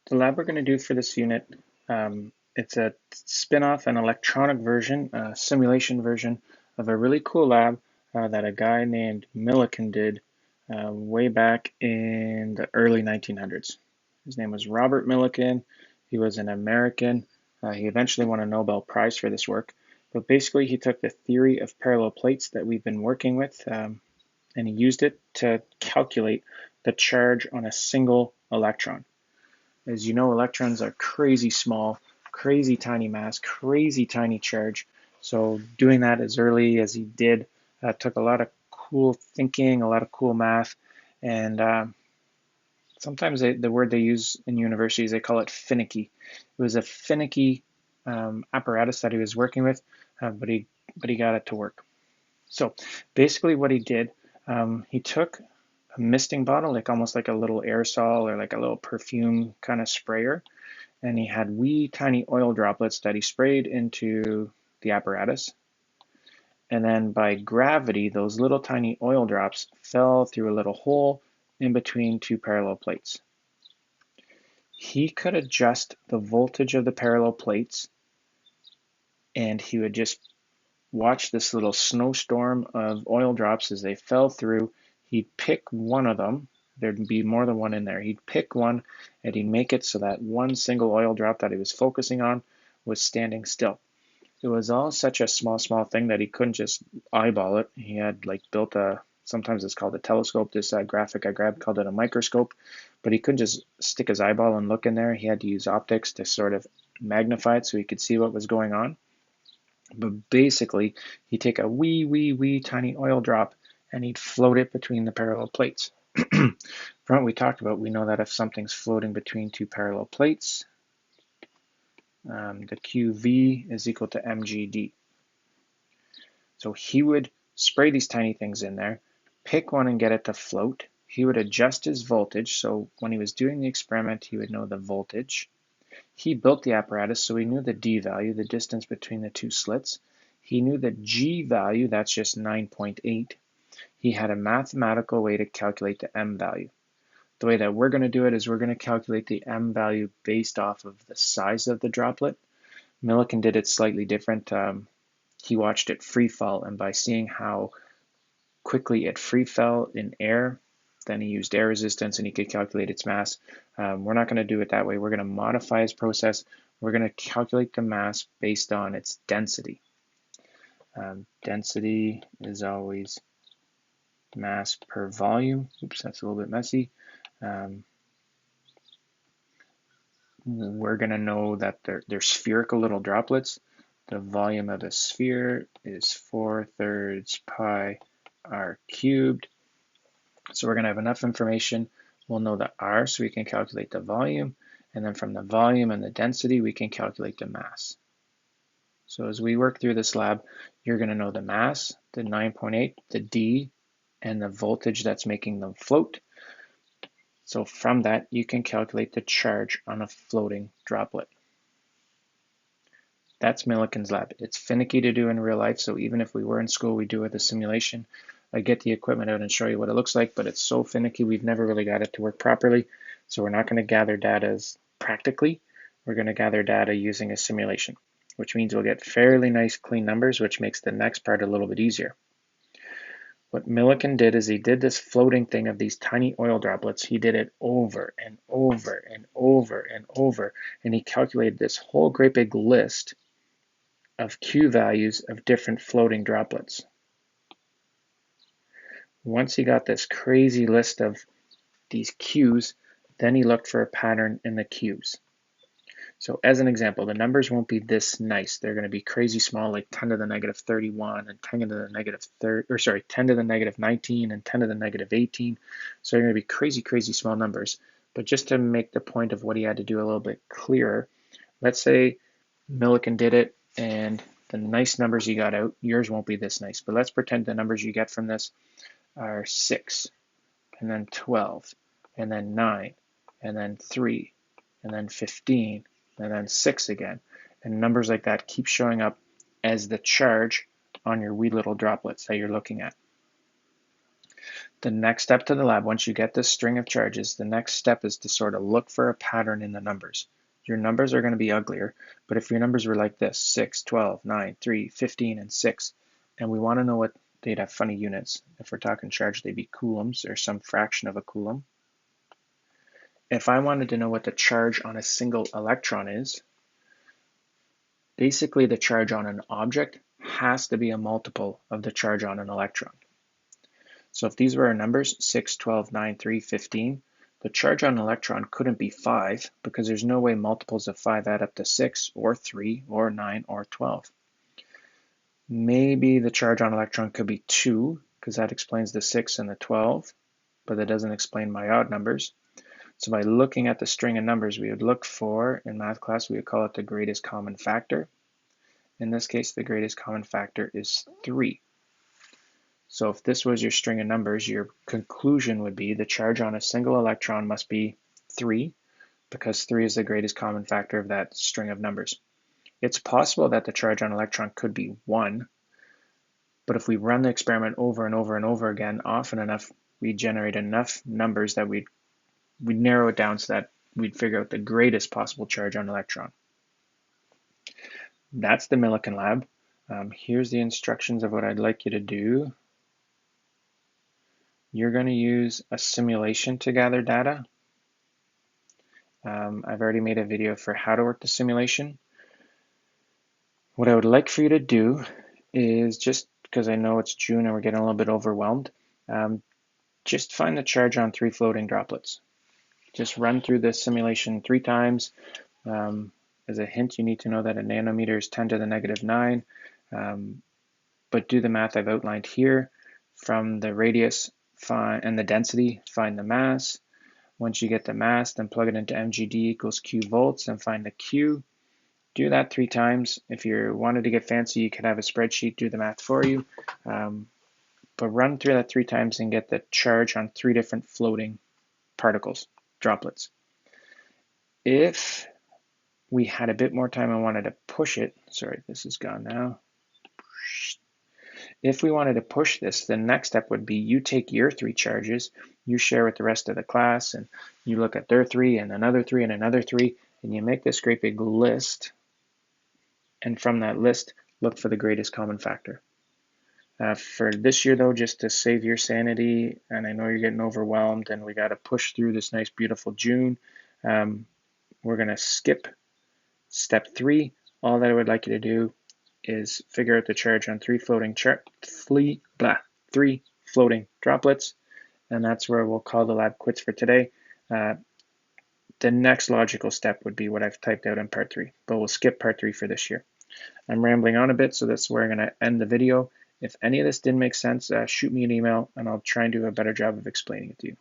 The lab we're going to do for this unit, it's a spin-off, an electronic version, a simulation version of a really cool lab that a guy named Millikan did way back in the early 1900s. His name was Robert Millikan. He was an American. He eventually won a Nobel Prize for this work. But basically, he took the theory of parallel plates that we've been working with, and he used it to calculate the charge on a single electron. As you know, electrons are crazy small, crazy tiny mass, crazy tiny charge. So doing that as early as he did took a lot of cool thinking, a lot of cool math, and sometimes the word they use in universities, they call it finicky. It was a finicky apparatus that he was working with, but he got it to work. So basically what he did, he took a misting bottle, like almost like a little aerosol or like a little perfume kind of sprayer, and he had wee tiny oil droplets that he sprayed into the apparatus. And then by gravity, those little tiny oil drops fell through a little hole in between two parallel plates. He could adjust the voltage of the parallel plates, and he would just watch this little snowstorm of oil drops as they fell through. He'd pick one of them. There'd be more than one in there. He'd pick one and he'd make it so that one single oil drop that he was focusing on was standing still. It was all such a small thing that he couldn't just eyeball it. He had like built sometimes it's called a telescope. This graphic I grabbed called it a microscope, but he couldn't just stick his eyeball and look in there. He had to use optics to sort of magnify it so he could see what was going on. But basically, he'd take a wee tiny oil drop and he'd float it between the parallel plates. From what we talked about, we know that if something's floating between two parallel plates, the QV is equal to mgd. So he would spray these tiny things in there, pick one and get it to float. He would adjust his voltage, so when he was doing the experiment, he would know the voltage. He built the apparatus, so he knew the D value, the distance between the two slits. He knew the G value, that's just 9.8. He had a mathematical way to calculate the M value. The way that we're going to do it is we're going to calculate the M value based off of the size of the droplet. Millikan did it slightly different. He watched it free fall, and by seeing how quickly it free fell in air, then he used air resistance and he could calculate its mass. We're not going to do it that way. We're going to modify his process. We're going to calculate the mass based on its density. Density is always mass per volume. Oops, that's a little bit messy. We're going to know that they're spherical little droplets. The volume of the sphere is 4/3 pi r cubed. So we're going to have enough information. We'll know the r, so we can calculate the volume. And then from the volume and the density, we can calculate the mass. So as we work through this lab, you're going to know the mass, the 9.8, the D, and the voltage that's making them float. So from that, you can calculate the charge on a floating droplet. That's Millikan's lab. It's finicky to do in real life, so even if we were in school, we do it with a simulation. I get the equipment out and show you what it looks like, but it's so finicky, we've never really got it to work properly. So we're not going to gather data practically. We're going to gather data using a simulation, which means we'll get fairly nice clean numbers, which makes the next part a little bit easier. What Millikan did is he did this floating thing of these tiny oil droplets. He did it over and over and over and over, and he calculated this whole great big list of Q values of different floating droplets. Once he got this crazy list of these Q's, then he looked for a pattern in the Q's. So as an example, the numbers won't be this nice. They're going to be crazy small, like 10 to the negative 31 and 10 to the negative 30, or sorry, 10 to the negative 19 and 10 to the negative 18. So they're going to be crazy small numbers. But just to make the point of what he had to do a little bit clearer, let's say Millikan did it and the nice numbers you got out, yours won't be this nice. But let's pretend the numbers you get from this are 6, and then 12, and then 9, and then 3, and then 15, and then 6 again. And numbers like that keep showing up as the charge on your wee little droplets that you're looking at. The next step to the lab, once you get this string of charges, the next step is to sort of look for a pattern in the numbers. Your numbers are going to be uglier, but if your numbers were like this, 6, 12, 9, 3, 15, and 6, and we want to know what they'd have funny units. If we're talking charge, they'd be coulombs or some fraction of a coulomb. If I wanted to know what the charge on a single electron is, basically the charge on an object has to be a multiple of the charge on an electron. So if these were our numbers, 6, 12, 9, 3, 15, the charge on an electron couldn't be 5 because there's no way multiples of 5 add up to 6 or 3 or 9 or 12. Maybe the charge on an electron could be 2 because that explains the 6 and the 12, but that doesn't explain my odd numbers. So by looking at the string of numbers, we would look for, in math class, we would call it the greatest common factor. In this case, the greatest common factor is 3. So if this was your string of numbers, your conclusion would be the charge on a single electron must be 3, because 3 is the greatest common factor of that string of numbers. It's possible that the charge on an electron could be 1, but if we run the experiment over and over and over again often enough, we generate enough numbers that we'd narrow it down so that we'd figure out the greatest possible charge on an electron. That's the Millikan lab. Here's the instructions of what I'd like you to do. You're going to use a simulation to gather data. I've already made a video for how to work the simulation. What I would like for you to do is, just because I know it's June and we're getting a little bit overwhelmed, just find the charge on 3 floating droplets. Just run through this simulation 3 times. As a hint, you need to know that a nanometer is 10 to the negative 9, but do the math I've outlined here. From the radius and the density, find the mass. Once you get the mass, then plug it into mgd equals q volts and find the q. Do that 3 times. If you wanted to get fancy, you could have a spreadsheet do the math for you. But run through that 3 times and get the charge on 3 different floating particles, droplets. If we had a bit more time and wanted to push it, sorry, this is gone now. If we wanted to push this, the next step would be you take your 3 charges, you share with the rest of the class, and you look at their 3 and another 3 and another 3, and you make this great big list. And from that list, look for the greatest common factor. For this year, though, just to save your sanity, and I know you're getting overwhelmed and we got to push through this nice, beautiful June, we're going to skip step 3. All that I would like you to do is figure out the charge on 3 floating droplets, and that's where we'll call the lab quits for today. The next logical step would be what I've typed out in part 3, but we'll skip part 3 for this year. I'm rambling on a bit, so that's where I'm going to end the video. If any of this didn't make sense, shoot me an email and I'll try and do a better job of explaining it to you.